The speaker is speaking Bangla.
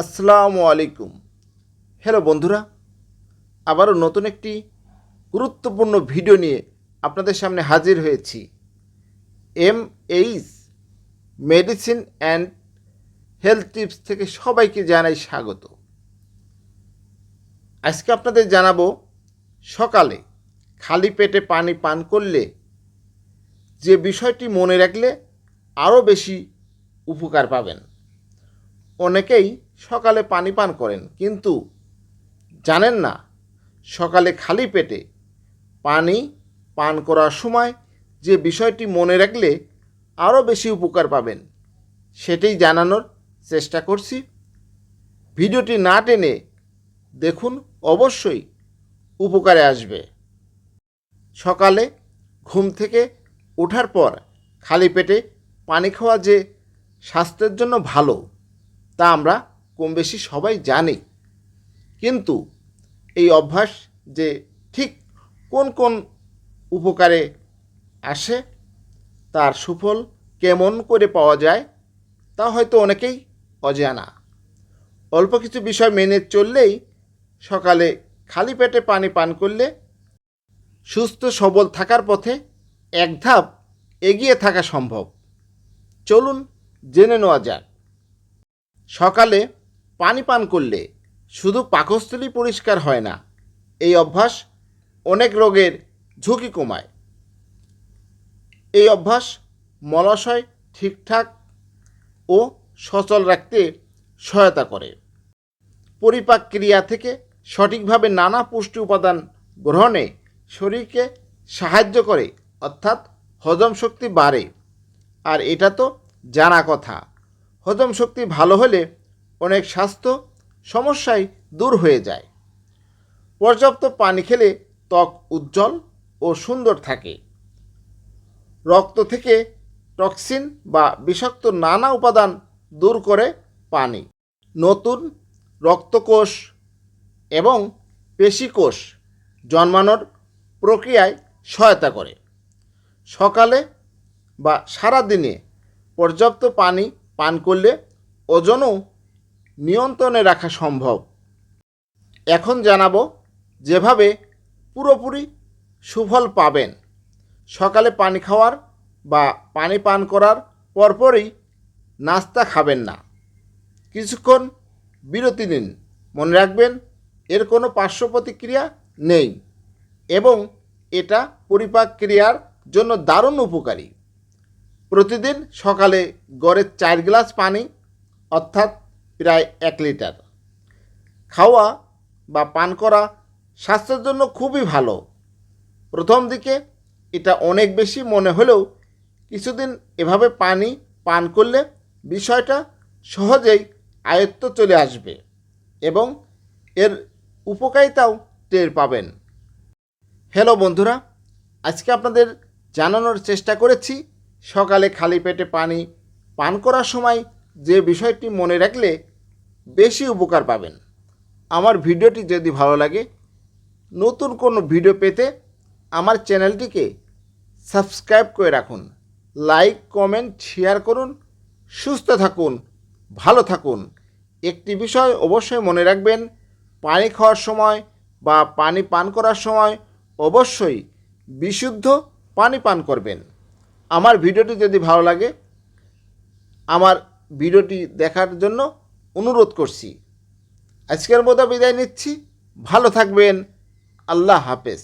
আসসালামু আলাইকুম। হ্যালো বন্ধুরা, আবারও নতুন একটি গুরুত্বপূর্ণ ভিডিও নিয়ে আপনাদের সামনে হাজির হয়েছি। MH medicine and health tips থেকে সবাইকে জানাই স্বাগত। আজকে আপনাদের জানাবো সকালে খালি পেটে পানি পান করলে যে বিষয়টি মনে রাখলে আরও বেশি উপকার পাবেন। অনেকেই সকালে পানি পান করেন কিন্তু জানেন না সকালে খালি পেটে পানি পান করার সময় যে বিষয়টি মনে রাখলে আরও বেশি উপকার পাবেন সেটাই জানানোর চেষ্টা করছি। ভিডিওটি না টেনে দেখুন, অবশ্যই উপকারে আসবে। সকালে ঘুম থেকে ওঠার পর খালি পেটে পানি খাওয়া যে স্বাস্থ্যের জন্য ভালো তা আমরা কম বেশি সবাই জানি, কিন্তু এই অভ্যাস যে ঠিক কোন কোন উপকারে আসে, তার সুফল কেমন করে পাওয়া যায় তা হয়তো অনেকেই অজানা। অল্প কিছু বিষয় মেনে চললেই সকালে খালি পেটে পানি পান করলে সুস্থ সবল থাকার পথে এক ধাপ এগিয়ে থাকা সম্ভব। চলুন জেনে নেওয়া যাক। সকালে পানি পান করলে শুধু পাকস্থলী পরিষ্কার হয় না, এই অভ্যাস অনেক রোগের ঝুঁকি কমায়। এই অভ্যাস মলাশয় ঠিকঠাক ও সচল রাখতে সহায়তা করে। পরিপাক ক্রিয়া থেকে সঠিকভাবে নানা পুষ্টি উপাদান গ্রহণে শরীরকে সাহায্য করে, অর্থাৎ হজম শক্তি বাড়ে। আর এটা তো জানা কথা, হজম শক্তি ভালো হলে অনেক স্বাস্থ্য সমস্যাই দূর হয়ে যায়। পর্যাপ্ত পানি খেলে ত্বক উজ্জ্বল ও সুন্দর থাকে। রক্ত থেকে টক্সিন বা বিষাক্ত নানা উপাদান দূর করে পানি। নতুন রক্তকোষ এবং পেশিকোষ জন্মানোর প্রক্রিয়ায় সহায়তা করে। সকালে বা সারা দিনে পর্যাপ্ত পানি পান করলে ওজনও নিয়ন্ত্রণে রাখা সম্ভব। এখন জানাবো যেভাবে পুরোপুরি সুফল পাবেন। সকালে পানি খাওয়ার বা পানি পান করার পরপরই নাস্তা খাবেন না, কিছুক্ষণ বিরতি নিন। মনে রাখবেন এর কোনো পার্শ্ব প্রতিক্রিয়া নেই এবং এটা পরিপাক ক্রিয়ার জন্য দারুণ উপকারী। প্রতিদিন সকালে গড়ে 4 গ্লাস পানি, অর্থাৎ প্রায় 1 লিটার খাওয়া বা পান করা স্বাস্থ্যের জন্য খুবই ভালো। প্রথম দিকে এটা অনেক বেশি মনে হলেও কিছুদিন এভাবে পানি পান করলে বিষয়টা সহজেই আয়ত্ত চলে আসবে এবং এর উপকারিতাও টের পাবেন। হ্যালো বন্ধুরা, আজকে আপনাদের জানানোর চেষ্টা করেছি সকালে খালি পেটে পানি পান করার সময় যে বিষয়টি মনে রাখলে বেশি উপকার পাবেন। আমার ভিডিওটি যদি ভালো লাগে, নতুন কোনো ভিডিও পেতে আমার চ্যানেলটিকে সাবস্ক্রাইব করে রাখুন, লাইক কমেন্ট শেয়ার করুন। সুস্থ থাকুন, ভালো থাকুন। একটি বিষয় অবশ্যই মনে রাখবেন, পানি খাওয়ার সময় বা পানি পান করার সময় অবশ্যই বিশুদ্ধ পানি পান করবেন। আমার ভিডিওটি যদি ভালো লাগে, আমার ভিডিওটি দেখার জন্য অনুরোধ করছি। আজকের মতো বিদায় নিচ্ছি। ভালো থাকবেন। আল্লাহ হাফেজ।